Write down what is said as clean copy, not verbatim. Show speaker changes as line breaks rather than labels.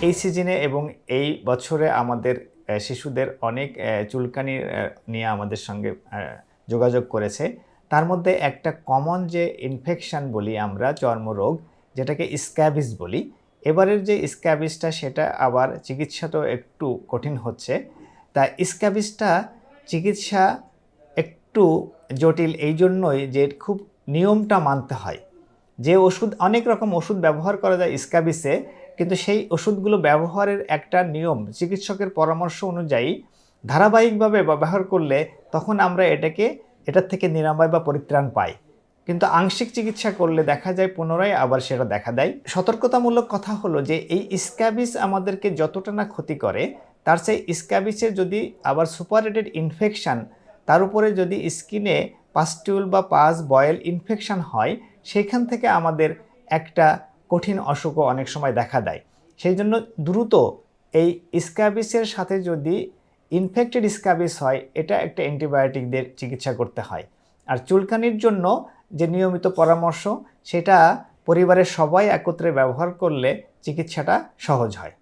এই সিজনে এবং এই বছরে আমাদের শিশুদের অনেক চুলকানি নিয়ে আমাদের সঙ্গে যোগাযোগ করেছে। তার মধ্যে একটা কমন যে ইনফেকশন বলি আমরা, চর্মরোগ, যেটাকে স্ক্যাবিস বলি। এবারের যে স্ক্যাবিসটা সেটা আবার চিকিৎসাটাও একটু কঠিন হচ্ছে। তা স্ক্যাবিসটা চিকিৎসা একটু জটিল এই জন্যই যে খুব নিয়মটা মানতে হয়। যে ওষুধ, অনেক রকম ওষুধ ব্যবহার করা যায় স্ক্যাবিসে, কিন্তু সেই ওষুধগুলো ব্যবহারের একটা নিয়ম, চিকিৎসকের পরামর্শ অনুযায়ী ধারাবাহিকভাবে ব্যবহার করলে তখন আমরা এটার থেকে নিরাময় বা পরিত্রাণ পাই। কিন্তু আংশিক চিকিৎসা করলে দেখা যায় পুনরায় আবার সেটা দেখা দেয়। সতর্কতামূলক কথা হলো যে এই স্ক্যাবিস আমাদেরকে যতটা না ক্ষতি করে, তার চেয়ে স্ক্যাবিসের যদি আবার সুপারেটেড ইনফেকশান, তার উপরে যদি স্কিনে পাস্টিউল বা পাস বয়েল ইনফেকশান হয়, সেইখান থেকে আমাদের একটা কঠিন অসুখও অনেক সময় দেখা দেয়। সেই জন্য দ্রুত এই স্ক্যাবিসের সাথে যদি ইনফেক্টেড স্ক্যাবিস হয়, এটা একটা অ্যান্টিবায়োটিক দিয়ে চিকিৎসা করতে হয়। আর চুলকানির জন্য যে নিয়মিত পরামর্শ, সেটা পরিবারের সবাই একত্রে ব্যবহার করলে চিকিৎসাটা সহজ হয়।